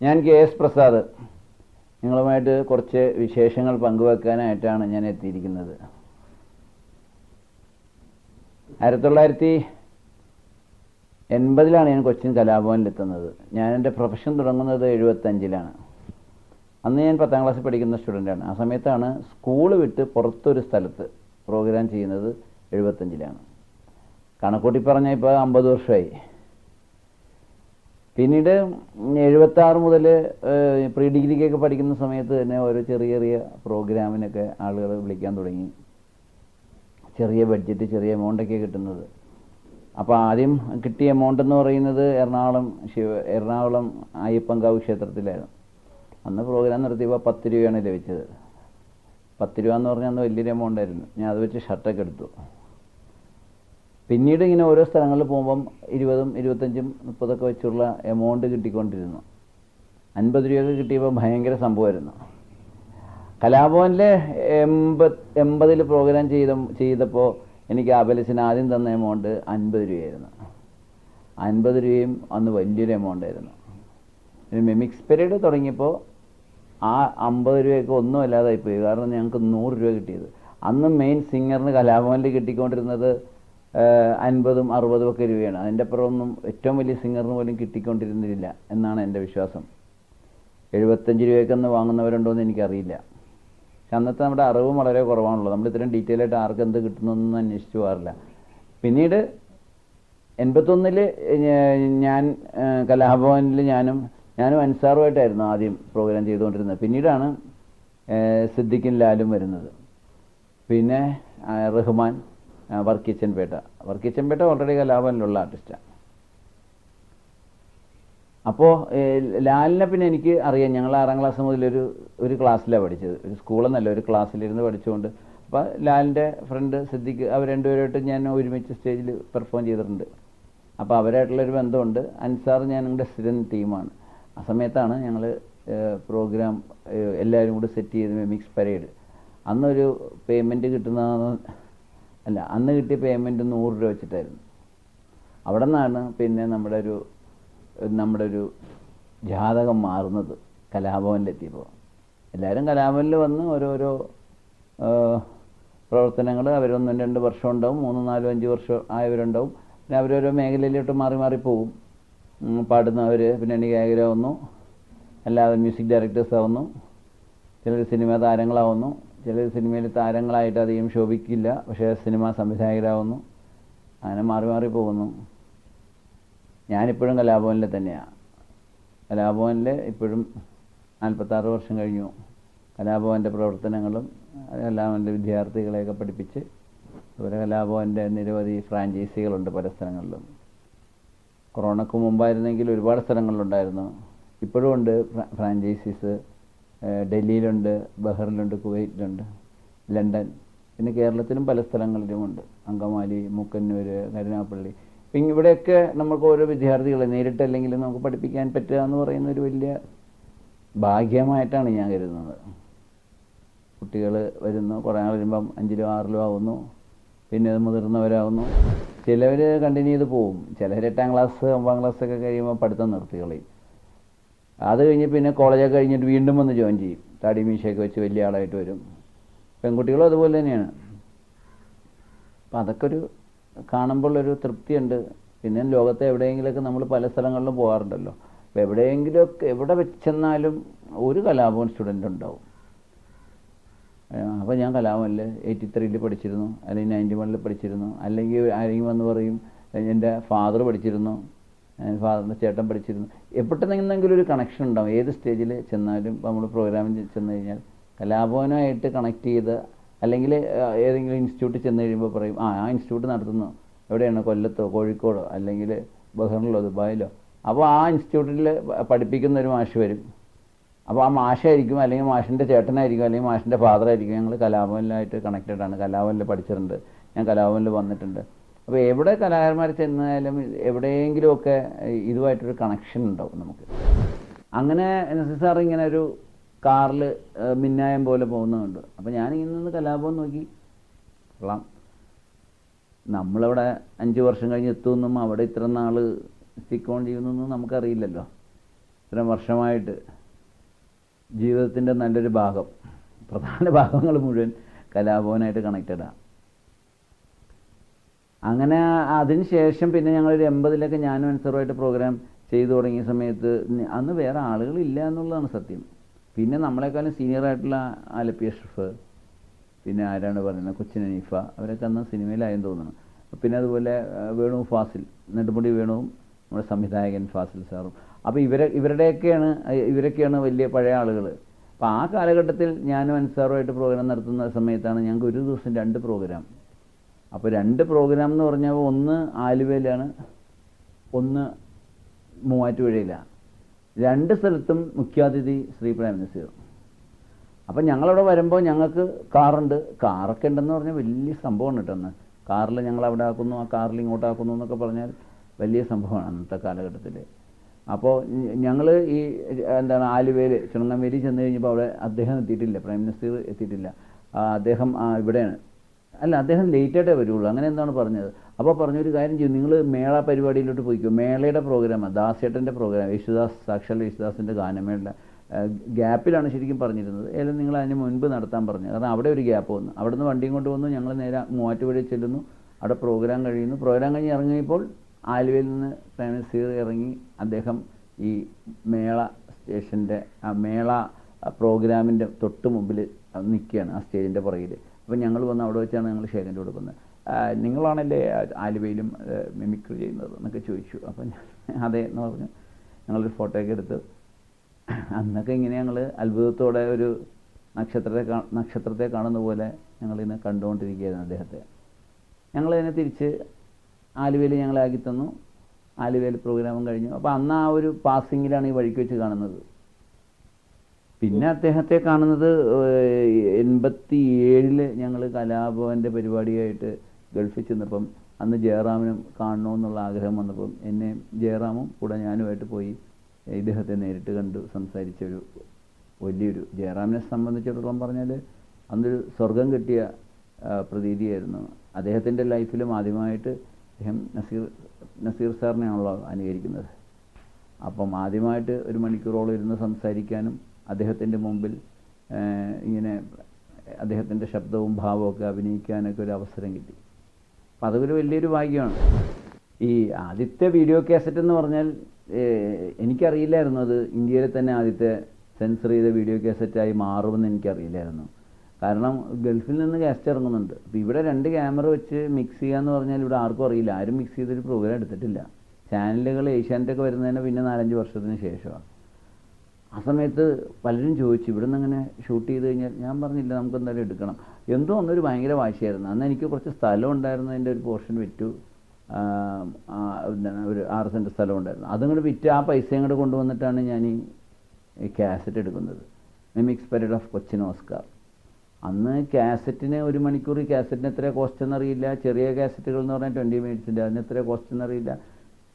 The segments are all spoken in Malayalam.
ഞാൻ കെ.എസ്. പ്രസാദ്. നിങ്ങളുമായിട്ട് കുറച്ച് വിശേഷങ്ങൾ പങ്കുവെക്കാനായിട്ടാണ് ഞാൻ എത്തിയിരിക്കുന്നത്. 1980 ഞാൻ കൊച്ചിൻ കലാഭവനിലെത്തുന്നത്. ഞാൻ എൻ്റെ പ്രൊഫഷൻ തുടങ്ങുന്നത് 75-ലാണ്. അന്ന് ഞാൻ 10ാം ക്ലാസ്സിൽ പഠിക്കുന്ന സ്റ്റുഡൻ്റാണ്. ആ സമയത്താണ് സ്കൂൾ വിട്ട് പുറത്തൊരു സ്ഥലത്ത് പ്രോഗ്രാം ചെയ്യുന്നത്. 75-ലാണ്. കണക്കൂട്ടി പറഞ്ഞാൽ ഇപ്പോൾ 50 വർഷമായി. പിന്നീട് 76 മുതൽ പ്രീ ഡിഗ്രിക്കൊക്കെ പഠിക്കുന്ന സമയത്ത് തന്നെ ഓരോ ചെറിയ ചെറിയ പ്രോഗ്രാമിനൊക്കെ ആളുകൾ വിളിക്കാൻ തുടങ്ങി. ചെറിയ ബഡ്ജറ്റ്, ചെറിയ എമൗണ്ടൊക്കെ കിട്ടുന്നത്. അപ്പോൾ ആദ്യം കിട്ടിയ എമൗണ്ട് എന്ന് പറയുന്നത് എറണാകുളം അയ്യപ്പൻകാവ് ക്ഷേത്രത്തിലായിരുന്നു. അന്ന് പ്രോഗ്രാം നടത്തിയപ്പോൾ 10 രൂപയാണ് ലഭിച്ചത്. 10 രൂപ എന്ന് പറഞ്ഞാൽ അന്ന് വലിയൊരു എമൗണ്ട് ആയിരുന്നു. ഞാൻ അത് വെച്ച് ഷർട്ടൊക്കെ എടുത്തു. പിന്നീട് ഇങ്ങനെ ഓരോ സ്ഥലങ്ങളിൽ പോകുമ്പം 20, 25, 30 വെച്ചുള്ള എമൗണ്ട് കിട്ടിക്കൊണ്ടിരുന്നു. 50 രൂപയൊക്കെ കിട്ടിയപ്പോൾ ഭയങ്കര സംഭവമായിരുന്നു. കലാഭവനിൽ 80 പ്രോഗ്രാം ചെയ്തപ്പോൾ എനിക്ക് ആബലസിന് ആദ്യം തന്ന എമൗണ്ട് 50 രൂപയായിരുന്നു. 50 രൂപയും അന്ന് വലിയൊരു എമൗണ്ടായിരുന്നു. മിമിക്സ് പീരീഡ് തുടങ്ങിയപ്പോൾ ആ 50 രൂപയൊക്കെ ഒന്നും അല്ലാതായിപ്പോയി. കാരണം ഞങ്ങൾക്ക് 100 രൂപ കിട്ടിയത്. അന്ന് മെയിൻ സിംഗറിന് കലാഭവനിൽ കിട്ടിക്കൊണ്ടിരുന്നത് 50ഉം 60ഉം ഒക്കെ രൂപയാണ്. അതിൻ്റെ അപ്പുറമൊന്നും ഏറ്റവും വലിയ സിംഗറിന് പോലും കിട്ടിക്കൊണ്ടിരുന്നില്ല എന്നാണ് എൻ്റെ വിശ്വാസം. 75 രൂപയ്ക്ക് അന്ന് വാങ്ങുന്നവരുണ്ടോ എന്ന് എനിക്കറിയില്ല. പക്ഷെ അന്നത്തെ നമ്മുടെ അറിവും വളരെ കുറവാണല്ലോ. നമ്മൾ ഇത്രയും ഡീറ്റെയിൽ ആയിട്ട് ആർക്ക് എന്ത് കിട്ടുന്നൊന്നും അന്വേഷിച്ചു പോകാറില്ല. പിന്നീട് 81-ൽ ഞാൻ കലാഭവനിൽ ഞാനും അൻസാറുമായിട്ടായിരുന്നു ആദ്യം പ്രോഗ്രാം ചെയ്തുകൊണ്ടിരുന്നത്. പിന്നീടാണ് സിദ്ദിഖും ലാലും വരുന്നത്. പിന്നെ റഹ്മാൻ, വർക്കിച്ചൻപേട്ട ഓൾറെഡി കലാഭവനിലുള്ള ആർട്ടിസ്റ്റാണ്. അപ്പോൾ ലാലിനെ പിന്നെ എനിക്ക് അറിയാം. ഞങ്ങൾ 6ാം ക്ലാസ് മുതൽ ഒരു ക്ലാസ്സിലാണ് പഠിച്ചത്. ഒരു സ്കൂളെന്നല്ല, ഒരു ക്ലാസ്സിലിരുന്ന് പഠിച്ചുകൊണ്ട്. അപ്പോൾ ലാലിൻ്റെ ഫ്രണ്ട് സിദ്ദിഖ്, അവർ രണ്ടുപേരായിട്ട് ഞാൻ ഒരുമിച്ച് സ്റ്റേജിൽ പെർഫോം ചെയ്തിട്ടുണ്ട്. അപ്പോൾ അവരായിട്ടുള്ളൊരു ബന്ധമുണ്ട്. അൻസാർ ഞങ്ങളുടെ സ്ഥിരം ടീമാണ്. ആ സമയത്താണ് ഞങ്ങൾ പ്രോഗ്രാം എല്ലാവരും കൂടി സെറ്റ് ചെയ്ത് മിമിക്സ് പരേഡ്. അന്നൊരു പേയ്മെൻറ്റ് അന്ന് കിട്ടിയ പേയ്മെൻറ്റ് 100 രൂപ വെച്ചിട്ടായിരുന്നു. അവിടെ നിന്നാണ് പിന്നെ നമ്മുടെ ഒരു ജാതകം മാറുന്നത്. കലാഭവനിലെത്തിയപ്പോൾ എല്ലാവരും കലാഭവനിൽ വന്ന് ഓരോരോ പ്രവർത്തനങ്ങൾ അവർ 1-2 വർഷം ഉണ്ടാവും, 3, 4, 5 വർഷം ആയവരുണ്ടാവും. പിന്നെ അവരോരോ മേഖലയിലോട്ട് മാറി പോവും. പാടുന്നവർ പിന്നണി ഗായകരാവുന്നു, എല്ലാവരും മ്യൂസിക് ഡയറക്ടേഴ്സ് ആവുന്നു, ചിലർ സിനിമാ താരങ്ങളാവുന്നു, ചിലർ സിനിമയിൽ താരങ്ങളായിട്ട് അധികം ശോഭിക്കില്ല, പക്ഷേ സിനിമാ സംവിധായകരാവുന്നു. അങ്ങനെ മാറി പോകുന്നു. ഞാനിപ്പോഴും കലാഭവനിൽ തന്നെയാണ്. കലാഭവനിൽ ഇപ്പോഴും 46 വർഷം കഴിഞ്ഞു. കലാഭവൻ്റെ പ്രവർത്തനങ്ങളും കലാഭവൻ്റെ വിദ്യാർത്ഥികളെയൊക്കെ പഠിപ്പിച്ച്, അതുപോലെ കലാഭവൻ്റെ നിരവധി ഫ്രാഞ്ചൈസികളുണ്ട് പല സ്ഥലങ്ങളിലും. കൊറോണയ്ക്ക് മുമ്പായിരുന്നെങ്കിൽ ഒരുപാട് സ്ഥലങ്ങളിലുണ്ടായിരുന്നു. ഇപ്പോഴും ഉണ്ട് ഫ്രാഞ്ചൈസീസ്. ഡൽഹിയിലുണ്ട്, ബഹറിലുണ്ട്, കുവൈറ്റിലുണ്ട്, ലണ്ടൻ, പിന്നെ കേരളത്തിലും പല സ്ഥലങ്ങളിലുമുണ്ട്. അങ്കമാലി, മൂക്കന്നൂർ, കരുനാഗപ്പള്ളി. പിന്നെ ഇവിടെയൊക്കെ നമുക്ക് ഓരോ വിദ്യാർത്ഥികളെ നേരിട്ടല്ലെങ്കിലും നമുക്ക് പഠിപ്പിക്കാൻ പറ്റുക എന്ന് പറയുന്ന ഒരു വലിയ ഭാഗ്യമായിട്ടാണ് ഞാൻ കരുതുന്നത്. കുട്ടികൾ വരുന്നു, കുറേ നാൾ വരുമ്പം 5-ലും 6-ലും ആവുന്നു, പിന്നെ അത് മുതിർന്നവരാകുന്നു. ചിലവർ കണ്ടിന്യൂ ചെയ്ത് പോവും. ചിലർ 8ാം ക്ലാസ് 9ാം ക്ലാസ്സൊക്കെ കഴിയുമ്പോൾ പഠിത്തം നിർത്തി കളയും. അത് കഴിഞ്ഞ് പിന്നെ കോളേജൊക്കെ കഴിഞ്ഞിട്ട് വീണ്ടും വന്ന് ജോയിൻ ചെയ്യും. താടി മീശയൊക്കെ വെച്ച് വലിയ ആളായിട്ട് വരും. പെൺകുട്ടികളും അതുപോലെ തന്നെയാണ്. അപ്പം അതൊക്കെ കാണുമ്പോൾ ഒരു തൃപ്തിയുണ്ട്. പിന്നെ ലോകത്തെ എവിടെയെങ്കിലുമൊക്കെ നമ്മൾ പല സ്ഥലങ്ങളിലും പോകാറുണ്ടല്ലോ. അപ്പോൾ എവിടെ വെച്ചെന്നാലും ഒരു കലാഭവൻ സ്റ്റുഡൻ്റ് ഉണ്ടാവും. അപ്പോൾ ഞാൻ കലാഭവനിൽ 83-ൽ പഠിച്ചിരുന്നു, അല്ലെങ്കിൽ 91-ൽ പഠിച്ചിരുന്നു, അല്ലെങ്കിൽ ആരെങ്കിലും വന്ന് പറയും എൻ്റെ ഫാദർ പഠിച്ചിരുന്നു, ഫാദറിൻ്റെ ചേട്ടൻ പഠിച്ചിരുന്നു. എപ്പോഴെന്നെങ്കിലും ഒരു കണക്ഷൻ ഉണ്ടാവും. ഏത് സ്റ്റേജിൽ ചെന്നാലും ഇപ്പോൾ നമ്മൾ പ്രോഗ്രാമിൽ ചെന്ന് കഴിഞ്ഞാൽ കലാഭവനുമായിട്ട് കണക്ട് ചെയ്ത്, അല്ലെങ്കിൽ ഏതെങ്കിലും ഇൻസ്റ്റിറ്റ്യൂട്ടിൽ ചെന്ന് കഴിയുമ്പോൾ പറയും ആ ഇൻസ്റ്റിറ്റ്യൂട്ട് നടത്തുന്നു എവിടെയാണ്, കൊല്ലത്തോ കോഴിക്കോടോ അല്ലെങ്കിൽ ബഹറിനിലോ ദുബായിലോ. അപ്പോൾ ആ ഇൻസ്റ്റിറ്റ്യൂട്ടിൽ പഠിപ്പിക്കുന്ന ഒരു മാഷ് വരും. അപ്പോൾ ആ മാഷായിരിക്കും, അല്ലെങ്കിൽ മാഷിൻ്റെ ചേട്ടനായിരിക്കും, അല്ലെങ്കിൽ മാഷിൻ്റെ ഫാദറായിരിക്കും. ഞങ്ങൾ കലാഭവനിലായിട്ട് കണക്റ്റഡാണ്. കലാഭവനിൽ പഠിച്ചിട്ടുണ്ട്, ഞാൻ കലാഭവനിൽ വന്നിട്ടുണ്ട്. അപ്പോൾ എവിടെ കലാകാരന്മാർ ചെന്നാലും എവിടെയെങ്കിലുമൊക്കെ ഇതുമായിട്ടൊരു കണക്ഷൻ ഉണ്ടാവും നമുക്ക്. അങ്ങനെ സാർ ഇങ്ങനെ ഒരു കാറിൽ മിന്നായം പോലെ പോകുന്നുണ്ട്. അപ്പോൾ ഞാനിങ്ങനെ നിന്ന് കലാഭവൻ നോക്കി, കൊള്ളാം, നമ്മളവിടെ 5 വർഷം കഴിഞ്ഞ് എത്തുമെന്നും അവിടെ ഇത്ര നാൾ സ്റ്റിക്ക് ഓൺ ചെയ്യുന്നൊന്നും നമുക്കറിയില്ലല്ലോ. ഇത്രയും വർഷമായിട്ട് ജീവിതത്തിൻ്റെ നല്ലൊരു ഭാഗം, പ്രധാന ഭാഗങ്ങൾ മുഴുവൻ കലാഭവനായിട്ട് കണക്റ്റഡാണ്. അങ്ങനെ അതിന് ശേഷം പിന്നെ ഞങ്ങളൊരു 80-ലൊക്കെ ഞാനും അൻസറുമായിട്ട് പ്രോഗ്രാം ചെയ്തു തുടങ്ങിയ സമയത്ത് അന്ന് വേറെ ആളുകളില്ല എന്നുള്ളതാണ് സത്യം. പിന്നെ നമ്മളെക്കാളും സീനിയറായിട്ടുള്ള ആലപ്പി അഷ്റഫ്, പിന്നെ ആരാണ് പറയുന്നത്, കൊച്ചിൻ ഹനീഫ, അവരൊക്കെ അന്ന് സിനിമയിലായെന്ന് തോന്നുന്നു. പിന്നെ അതുപോലെ വേണു ഫാസിൽ, നെടുമുടി വേണുവും നമ്മുടെ സംവിധായകൻ ഫാസിൽ സാറും. അപ്പോൾ ഇവരൊക്കെയാണ് വലിയ പഴയ ആളുകൾ. അപ്പോൾ ആ കാലഘട്ടത്തിൽ ഞാനും അൻസാറുമായിട്ട് പ്രോഗ്രാം നടത്തുന്ന സമയത്താണ് ഞങ്ങൾക്ക് ഒരു ദിവസം 2 പ്രോഗ്രാം. അപ്പോൾ 2 പ്രോഗ്രാം എന്ന് പറഞ്ഞാൽ ഒന്ന് ആലുവയിലാണ്, ഒന്ന് മൂവാറ്റുപുഴയിലാണ്. 2 സ്ഥലത്തും മുഖ്യാതിഥി ശ്രീ പ്രേം നസീർ. അപ്പം ഞങ്ങളവിടെ വരുമ്പോൾ ഞങ്ങൾക്ക് കാറുണ്ട്. കാറൊക്കെ ഉണ്ടെന്ന് പറഞ്ഞാൽ വലിയ സംഭവമാണ് കേട്ടോ. കാറിൽ ഞങ്ങൾ അവിടെ ആക്കുന്നു, ആ കാറിൽ ഇങ്ങോട്ടാക്കുന്നു എന്നൊക്കെ പറഞ്ഞാൽ വലിയ സംഭവമാണ് അന്നത്തെ കാലഘട്ടത്തിൽ. അപ്പോൾ ഞങ്ങൾ ഈ ആലുവയിൽ ചുണങ്ങംവേലി ചെന്ന് കഴിഞ്ഞപ്പോൾ അവിടെ അദ്ദേഹം എത്തിയിട്ടില്ല, പ്രേം നസീർ എത്തിയിട്ടില്ല. അദ്ദേഹം ഇവിടെയാണ്, അല്ല അദ്ദേഹം ലേറ്റായിട്ടേ വരുള്ളൂ, അങ്ങനെ എന്താണ് പറഞ്ഞത്. അപ്പോൾ പറഞ്ഞൊരു കാര്യം ചെയ്യും, നിങ്ങൾ മേള പരിപാടിയിലോട്ട് പോയിക്കോ. മേളയുടെ പ്രോഗ്രാമാണ്, ദാസേട്ടൻ്റെ പ്രോഗ്രാം, സാക്ഷാൽ യേശുദാസിൻ്റെ ഗാനമേള ഗ്യാപ്പിലാണ് ശരിക്കും പറഞ്ഞിരുന്നത്. ഏതായാലും നിങ്ങൾ അതിന് മുൻപ് നടത്താൻ പറഞ്ഞു. കാരണം അവിടെ ഒരു ഗ്യാപ്പ് വന്നു. അവിടെ നിന്ന് വണ്ടിയും കൊണ്ട് വന്നു. ഞങ്ങൾ നേരെ മൂവാറ്റുപുഴ ചെല്ലുന്നു. അവിടെ പ്രോഗ്രാം കഴിയുന്നു. പ്രോഗ്രാം കഴിഞ്ഞ് ഇറങ്ങിയപ്പോൾ ആലുവയിൽ നിന്ന് പ്രേം നസീർ ഇറങ്ങി. അദ്ദേഹം ഈ മേള സ്റ്റേഷൻ്റെ മേള പ്രോഗ്രാമിൻ്റെ തൊട്ട് മുമ്പിൽ നിൽക്കുകയാണ്, ആ സ്റ്റേജിൻ്റെ പുറകിൽ. അപ്പം ഞങ്ങൾ വന്ന് അവിടെ വെച്ചാണ് ഞങ്ങൾ ഷേഖൻ്റെ കൊടുക്കുന്നത്. നിങ്ങളാണല്ലേ ആലുവയിലും മിമിക്രി ചെയ്യുന്നത് എന്നൊക്കെ ചോദിച്ചു. അപ്പം അതെ എന്ന് പറഞ്ഞു. ഞങ്ങളൊരു ഫോട്ടോയൊക്കെ എടുത്ത് അന്നൊക്കെ ഇങ്ങനെ ഞങ്ങൾ അത്ഭുതത്തോടെ ഒരു നക്ഷത്രത്തെ കാണുന്ന പോലെ ഞങ്ങളിതിനെ കണ്ടുകൊണ്ടിരിക്കുകയായിരുന്നു അദ്ദേഹത്തെ. ഞങ്ങളതിനെ തിരിച്ച് ആലുവയിൽ ഞങ്ങളാക്കി തന്നു. ആലുവയിൽ പ്രോഗ്രാമും കഴിഞ്ഞു. അപ്പോൾ അന്ന് ആ ഒരു പാസിങ്ങിലാണ് ഈ വഴിക്ക് വെച്ച് കാണുന്നത്. പിന്നെ അദ്ദേഹത്തെ കാണുന്നത് 87-ൽ ഞങ്ങൾ കലാഭവൻ്റെ പരിപാടിയായിട്ട് ഗൾഫിൽ ചെന്നപ്പം അന്ന് ജയറാമിനും കാണണമെന്നുള്ള ആഗ്രഹം വന്നപ്പം എന്നെ ജയറാമും കൂടെ ഞാനുമായിട്ട് പോയി ഇദ്ദേഹത്തെ നേരിട്ട് കണ്ടു സംസാരിച്ചൊരു വലിയൊരു, ജയറാമിനെ സംബന്ധിച്ചിടത്തോളം പറഞ്ഞാൽ അന്നൊരു സ്വർഗം കിട്ടിയ പ്രതീതിയായിരുന്നു. അദ്ദേഹത്തിൻ്റെ ലൈഫിലും ആദ്യമായിട്ട് അദ്ദേഹം നസീർ സാറിനെയാണല്ലോ അനുകരിക്കുന്നത്. അപ്പം ആദ്യമായിട്ട് 1 മണിക്കൂറോളം ഇരുന്ന് സംസാരിക്കാനും അദ്ദേഹത്തിൻ്റെ മുമ്പിൽ ഇങ്ങനെ അദ്ദേഹത്തിൻ്റെ ശബ്ദവും ഭാവമൊക്കെ അഭിനയിക്കാനൊക്കെ ഒരു അവസരം കിട്ടി. അപ്പം അതൊരു വലിയൊരു ഭാഗ്യമാണ്. ഈ ആദ്യത്തെ വീഡിയോ കാസറ്റ് എന്ന് പറഞ്ഞാൽ എനിക്കറിയില്ലായിരുന്നു അത് ഇന്ത്യയിലെ തന്നെ ആദ്യത്തെ സെൻസർ ചെയ്ത വീഡിയോ കാസറ്റായി മാറുമെന്ന് എനിക്കറിയില്ലായിരുന്നു. കാരണം ഗൾഫിൽ നിന്ന് കാസറ്റ് ഇറങ്ങുന്നുണ്ട്. അപ്പോൾ ഇവിടെ 2 ക്യാമറ വെച്ച് മിക്സ് ചെയ്യാന്ന് പറഞ്ഞാൽ ഇവിടെ ആർക്കും അറിയില്ല. ആരും മിക്സ് ചെയ്തൊരു പ്രോഗ്രാം എടുത്തിട്ടില്ല. ചാനലുകൾ ഏഷ്യാനെറ്റൊക്കെ വരുന്നതിന് പിന്നെ 4-5 വർഷത്തിന് ശേഷമാണ്. ആ സമയത്ത് പലരും ചോദിച്ചു, ഇവിടെ നിന്ന് അങ്ങനെ ഷൂട്ട് ചെയ്ത് കഴിഞ്ഞാൽ, ഞാൻ പറഞ്ഞില്ല നമുക്ക് എന്തായാലും എടുക്കണം. എന്തോ ഒന്നൊരു ഭയങ്കര വാശിയായിരുന്നു. അന്ന് എനിക്ക് കുറച്ച് സ്ഥലം ഉണ്ടായിരുന്നു, അതിൻ്റെ ഒരു പോർഷൻ വിറ്റു. ഒരു 6 സെൻറ്റ് സ്ഥലം ഉണ്ടായിരുന്നു. അതങ്ങോട്ട് വിറ്റ് ആ പൈസ അങ്ങോട്ട് കൊണ്ടുവന്നിട്ടാണ് ഞാൻ ഈ കാസറ്റ് എടുക്കുന്നത്. Mimics parade of Cochin Oscar. അന്ന് കാസറ്റിന് 1 മണിക്കൂർ കാസറ്റിന് എത്ര കോസ്റ്റ് എന്നറിയില്ല. ചെറിയ കാസറ്റുകൾ എന്ന് പറഞ്ഞാൽ 20 മിനിറ്റ്സിൻ്റെ, അതിന് എത്ര കോസ്റ്റ് എന്നറിയില്ല.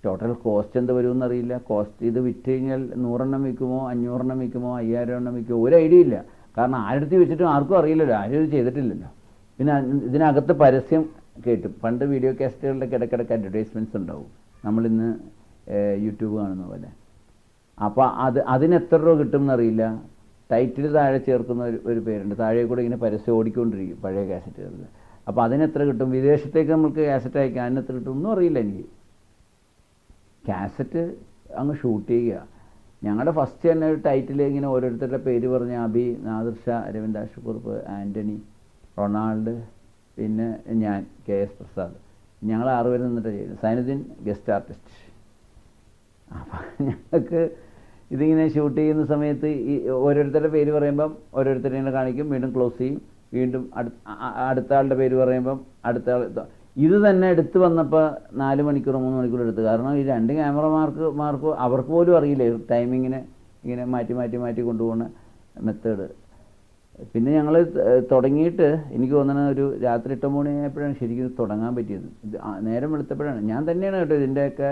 ടോട്ടൽ കോസ്റ്റ് എന്ത് വരുമെന്നറിയില്ല. കോസ്റ്റ് ഇത് വിറ്റ് കഴിഞ്ഞാൽ 100 എണ്ണം വിൽക്കുമോ, 500 എണ്ണം വിൽക്കുമോ, 5000 എണ്ണം വിൽക്കുമോ, ഒരു ഐഡിയ ഇല്ല. കാരണം ആരെടുത്ത് വെച്ചിട്ടും ആർക്കും അറിയില്ലല്ലോ, ആരും ഇത് ചെയ്തിട്ടില്ലല്ലോ. പിന്നെ ഇതിനകത്ത് പരസ്യം കേട്ടും. പണ്ട് വീഡിയോ കാസറ്റുകളുടെ ഇടയ്ക്കിടയ്ക്ക് അഡ്വർടൈസ്മെൻറ്റ്സ് ഉണ്ടാവും, നമ്മളിന്ന് യൂട്യൂബ് കാണുന്ന പോലെ. അപ്പോൾ അതിന് എത്ര രൂപ കിട്ടും എന്നറിയില്ല. ടൈറ്റിൽ താഴെ ചേർക്കുന്ന ഒരു പേരുണ്ട്, താഴെ കൂടെ ഇങ്ങനെ പരസ്യം ഓടിക്കൊണ്ടിരിക്കും പഴയ കാസറ്റുകളിൽ. അപ്പോൾ അതിനെത്ര കിട്ടും, വിദേശത്തേക്ക് നമുക്ക് കാസറ്റ് അയക്കാം, അതിനെത്ര കിട്ടും ഒന്നും അറിയില്ല എനിക്ക്. കാസറ്റ് അങ്ങ് ഷൂട്ട് ചെയ്യുക. ഞങ്ങളുടെ ഫസ്റ്റ് തന്നെ ഒരു ടൈറ്റിൽ ഇങ്ങനെ ഓരോരുത്തരുടെ പേര് പറഞ്ഞ്, അബി, നാദിർ ഷാ, അരവിന്ദ് ആശുക്കുറുപ്പ്, ആൻ്റണി, റൊണാൾഡ്, പിന്നെ ഞാൻ KS പ്രസാദ്, ഞങ്ങൾ 6 പേര് നിന്നിട്ട് ചെയ്തു. Zainuddin guest artist. അപ്പം ഞങ്ങൾക്ക് ഇതിങ്ങനെ ഷൂട്ട് ചെയ്യുന്ന സമയത്ത് ഈ ഓരോരുത്തരുടെ പേര് പറയുമ്പം ഓരോരുത്തരെ ഇങ്ങനെ കാണിക്കും, വീണ്ടും ക്ലോസ് ചെയ്യും, വീണ്ടും അടുത്ത ആളുടെ പേര് പറയുമ്പം അടുത്ത ആൾ. ഇത് തന്നെ എടുത്ത് വന്നപ്പോൾ 4 മണിക്കൂർ 3 മണിക്കൂർ എടുത്ത്. കാരണം ഈ 2 ക്യാമറമാർക്ക് അവർക്ക് പോലും അറിയില്ലേ ടൈമിങ്ങിനെ ഇങ്ങനെ മാറ്റി കൊണ്ടുപോകുന്ന മെത്തേഡ്. പിന്നെ ഞങ്ങൾ തുടങ്ങിയിട്ട് എനിക്ക് തോന്നുന്നത് ഒരു രാത്രി 8 മണിയായപ്പോഴാണ് ശരിക്കും തുടങ്ങാൻ പറ്റിയത്. നേരം വെളുത്തപ്പോഴാണ്. ഞാൻ തന്നെയാണ് കേട്ടോ ഇതിൻ്റെയൊക്കെ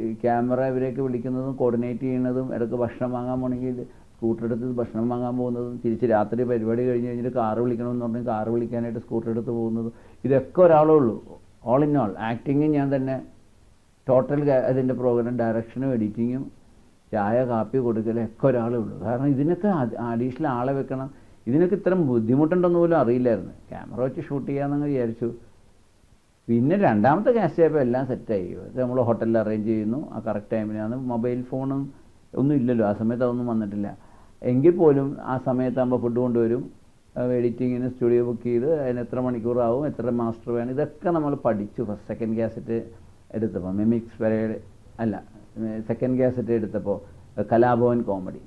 ഈ ക്യാമറ ഇവരെയൊക്കെ വിളിക്കുന്നതും കോർഡിനേറ്റ് ചെയ്യുന്നതും, ഇടയ്ക്ക് ഭക്ഷണം വാങ്ങാൻ പോകണമെങ്കിൽ സ്കൂട്ടർ എടുത്ത് ഭക്ഷണം വാങ്ങാൻ പോകുന്നതും, തിരിച്ച് രാത്രി പരിപാടി കഴിഞ്ഞിട്ട് കാറ് വിളിക്കണമെന്ന് പറഞ്ഞാൽ കാറ് വിളിക്കാനായിട്ട് സ്കൂട്ടർ എടുത്ത് പോകുന്നതും, ഇതൊക്കെ ഒരാളേ ഉള്ളൂ. ഓൾ ഇൻ ഓൾ ആക്ടിങ്ങും ഞാൻ തന്നെ, ടോട്ടൽ അതിൻ്റെ പ്രോഗ്രാം ഡയറക്ഷനും എഡിറ്റിങ്ങും ചായ കാപ്പി കൊടുക്കലൊക്കെ ഒരാളേ ഉള്ളൂ. കാരണം ഇതിനൊക്കെ അഡീഷണൽ ആളെ വെക്കണം. ഇതിനൊക്കെ ഇത്രയും ബുദ്ധിമുട്ടുണ്ടെന്ന് പോലും അറിയില്ലായിരുന്നു. ക്യാമറ വെച്ച് ഷൂട്ട് ചെയ്യാമെന്നങ്ങ് വിചാരിച്ചു. പിന്നെ രണ്ടാമത്തെ കാസ്റ്റ് ആയപ്പോൾ എല്ലാം സെറ്റായി. അത് നമ്മൾ ഹോട്ടലിൽ അറേഞ്ച് ചെയ്യുന്നു, ആ കറക്റ്റ് ടൈമിനാണ്. മൊബൈൽ ഫോണും ഒന്നും ഇല്ലല്ലോ ആ സമയത്ത്, അതൊന്നും വന്നിട്ടില്ല. എങ്കിൽ പോലും ആ സമയത്താകുമ്പോൾ ഫുഡ് കൊണ്ടുവരും, എഡിറ്റിങ്ങിന് സ്റ്റുഡിയോ ബുക്ക് ചെയ്ത് അതിന് എത്ര മണിക്കൂറാവും, എത്ര മാസ്റ്റർ വേണം, ഇതൊക്കെ നമ്മൾ പഠിച്ചു. ഫസ്റ്റ് സെക്കൻഡ് കാസറ്റ് എടുത്തപ്പോൾ മിമിക്സ് പരേഡ് അല്ല, സെക്കൻഡ് കാസറ്റ് എടുത്തപ്പോൾ കലാഭവൻ കോമഡി,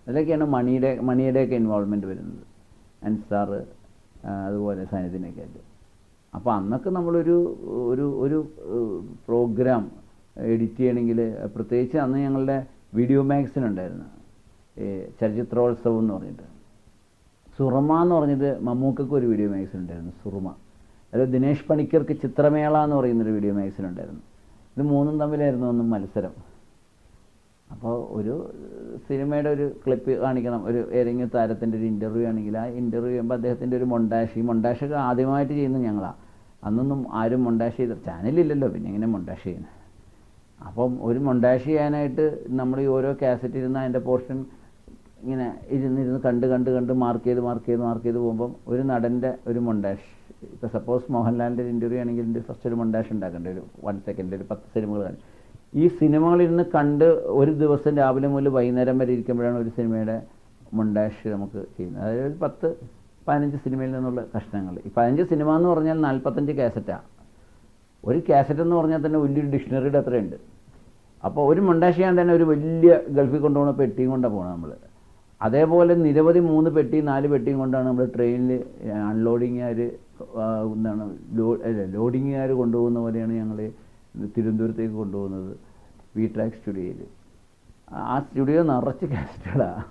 അതിലൊക്കെയാണ് മണിയുടെയൊക്കെ ഇൻവോൾവ്മെൻറ്റ് വരുന്നത്, അൻസാർ അതുപോലെ സനിതിനൊക്കെ ആയിട്ട്. അപ്പോൾ അന്നൊക്കെ നമ്മളൊരു ഒരു പ്രോഗ്രാം എഡിറ്റ് ചെയ്യണമെങ്കിൽ, പ്രത്യേകിച്ച് അന്ന് ഞങ്ങളുടെ വീഡിയോ മാഗസിൻ ഉണ്ടായിരുന്നു, ചലച്ചിത്രോത്സവം എന്ന് പറഞ്ഞിട്ട്. സുറുമ എന്ന് പറഞ്ഞിട്ട് മമ്മൂക്കയ്ക്ക് ഒരു വീഡിയോ മാഗസിൻ ഉണ്ടായിരുന്നു, സുറുമ. അതിൽ ദിനേശ് പണിക്കർക്ക് ചിത്രമേള എന്ന് പറയുന്നൊരു വീഡിയോ മാഗസിൻ ഉണ്ടായിരുന്നു. ഇത് മൂന്നും തമ്മിലായിരുന്നു ഒന്നും മത്സരം. അപ്പോൾ ഒരു സിനിമയുടെ ഒരു ക്ലിപ്പ് കാണിക്കണം, ഒരു ഏതെങ്കിലും താരത്തിൻ്റെ ഒരു ഇൻ്റർവ്യൂ ആണെങ്കിൽ ആ ഇൻ്റർവ്യൂ ചെയ്യുമ്പോൾ അദ്ദേഹത്തിൻ്റെ ഒരു മൊണ്ടാഷ്, ഈ മൊണ്ടാഷൊക്കെ ആദ്യമായിട്ട് ചെയ്യുന്നത് ഞങ്ങളാണ്. അന്നൊന്നും ആരും മൊണ്ടാഷ് ചെയ്ത ചാനലില്ലല്ലോ, പിന്നെ എങ്ങനെ മൊണ്ടാഷ് ചെയ്യുന്നത്? അപ്പം ഒരു മൊണ്ടാഷ് ചെയ്യാനായിട്ട് നമ്മൾ ഈ ഓരോ കാസറ്റ് ഇരുന്ന് അതിൻ്റെ പോർഷൻ ഇങ്ങനെ ഇരുന്ന് കണ്ട് മാർക്ക് ചെയ്ത് പോകുമ്പം ഒരു നടൻ്റെ ഒരു മൊണ്ടാഷ്, ഇപ്പോൾ സപ്പോസ് മോഹൻലാലിൻ്റെ ഒരു ഇൻ്റർവ്യൂ ആണെങ്കിൽ ഇതിൻ്റെ ഫസ്റ്റ് ഒരു മൊണ്ടാഷ് ഉണ്ടാക്കേണ്ട, ഒരു 1 സെക്കൻഡ്, ഒരു 10 സിനിമകൾ കാണും. ഈ സിനിമകളിരുന്ന് കണ്ട് ഒരു ദിവസം രാവിലെ മുതൽ വൈകുന്നേരം വരെ ഇരിക്കുമ്പോഴാണ് ഒരു സിനിമയുടെ മൊണ്ടാഷ് നമുക്ക് ചെയ്യുന്നത്. അതായത് ഒരു 10-15 സിനിമയിൽ നിന്നുള്ള കഷ്ണങ്ങൾ. ഈ 15 സിനിമ എന്ന് പറഞ്ഞാൽ 45 കാസറ്റാണ്. ഒരു കാസറ്റ് എന്ന് പറഞ്ഞാൽ തന്നെ വലിയൊരു ഡിക്ഷണറിയുടെ അത്രയുണ്ട്. അപ്പോൾ ഒരു മൊണ്ടാഷ് ചെയ്യാൻ തന്നെ ഒരു വലിയ ഗൾഫിൽ കൊണ്ടുപോകുന്ന പെട്ടിയും കൊണ്ടാണ് പോകുന്നത് നമ്മൾ. അതേപോലെ നിരവധി 3 പെട്ടി 4 പെട്ടിയും കൊണ്ടാണ് നമ്മൾ ട്രെയിനിൽ അൺലോഡിങ്ങുകാർ ലോഡിങ്ങുകാർ കൊണ്ടുപോകുന്ന പോലെയാണ് ഞങ്ങൾ തിരുവനന്തപുരത്തേക്ക് കൊണ്ടുപോകുന്നത് വി-ട്രാക്ക് സ്റ്റുഡിയോയിൽ. ആ സ്റ്റുഡിയോ നിറച്ച് കാസറ്റുകളാണ്.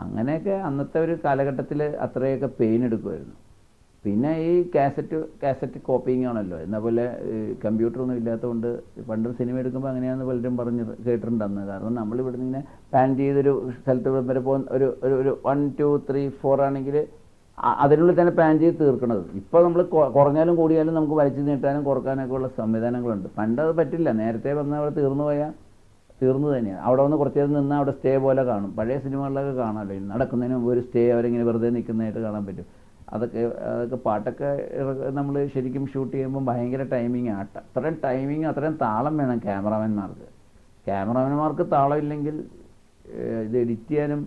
അങ്ങനെയൊക്കെ അന്നത്തെ ഒരു കാലഘട്ടത്തിൽ അത്രയൊക്കെ പെയിൻ എടുക്കുമായിരുന്നു. പിന്നെ ഈ കാസറ്റ് കോപ്പിങ് ആണല്ലോ. എന്നാൽ പോലെ കമ്പ്യൂട്ടറൊന്നും ഇല്ലാത്തതുകൊണ്ട് പണ്ടും സിനിമ എടുക്കുമ്പോൾ അങ്ങനെയാണെന്ന് പലരും കേട്ടിട്ടുണ്ട് അന്ന്. കാരണം നമ്മളിവിടെ നിന്ന് ഇങ്ങനെ പാൻ ചെയ്തൊരു സ്ഥലത്ത് വരെ പോകുന്ന ഒരു 1 2 3 4 ആണെങ്കിൽ അതിനുള്ളിൽ തന്നെ പാൻ ചെയ്ത് തീർക്കണത്. ഇപ്പോൾ നമ്മൾ കുറഞ്ഞാലും കൂടിയാലും നമുക്ക് വലിച്ചു നീട്ടാനും കുറക്കാനൊക്കെ ഉള്ള സംവിധാനങ്ങളുണ്ട്. പണ്ട് അത് പറ്റില്ല. നേരത്തെ വന്നാൽ അവിടെ തീർന്നു തന്നെയാണ്. അവിടെ വന്ന് കുറച്ച് നേരം നിന്നാൽ അവിടെ സ്റ്റേ പോലെ കാണും. പഴയ സിനിമകളിലൊക്കെ കാണാമല്ലോ, നടക്കുന്നതിന് മുമ്പ് ഒരു സ്റ്റേ അവരിങ്ങനെ വെറുതെ നിൽക്കുന്നതായിട്ട് കാണാൻ പറ്റും. അതൊക്കെ പാട്ടൊക്കെ നമ്മൾ ശരിക്കും ഷൂട്ട് ചെയ്യുമ്പോൾ ഭയങ്കര ടൈമിങ് ആട്ട. അത്രയും ടൈമിങ്, അത്രയും താളം വേണം ക്യാമറാമാൻമാർക്ക് താളം ഇല്ലെങ്കിൽ ഇത് എഡിറ്റ് ചെയ്യാനും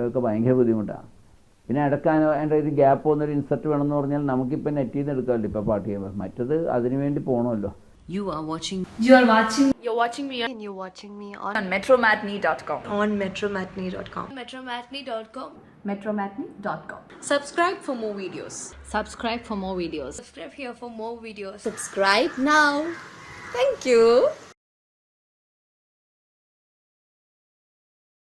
ഒക്കെ ഭയങ്കര ബുദ്ധിമുട്ടാണ്. പിന്നെ ഇടയ്ക്കാൻ അതിൻ്റെ ഒരു ഗ്യാപ്പ് വന്നൊരു ഇൻസെർട്ട് വേണമെന്ന് പറഞ്ഞാൽ നമുക്കിപ്പോൾ നെറ്റിൽ നിന്ന് എടുക്കാമല്ലോ ഇപ്പോൾ പാട്ട് ചെയ്യുമ്പോൾ. മറ്റത് അതിനു വേണ്ടി പോകണമല്ലോ. You're watching me on metromatney.com. on metromatney.com. metromatney.com. Subscribe for more videos. Subscribe for more videos. Subscribe here for more videos. Subscribe now. Thank you.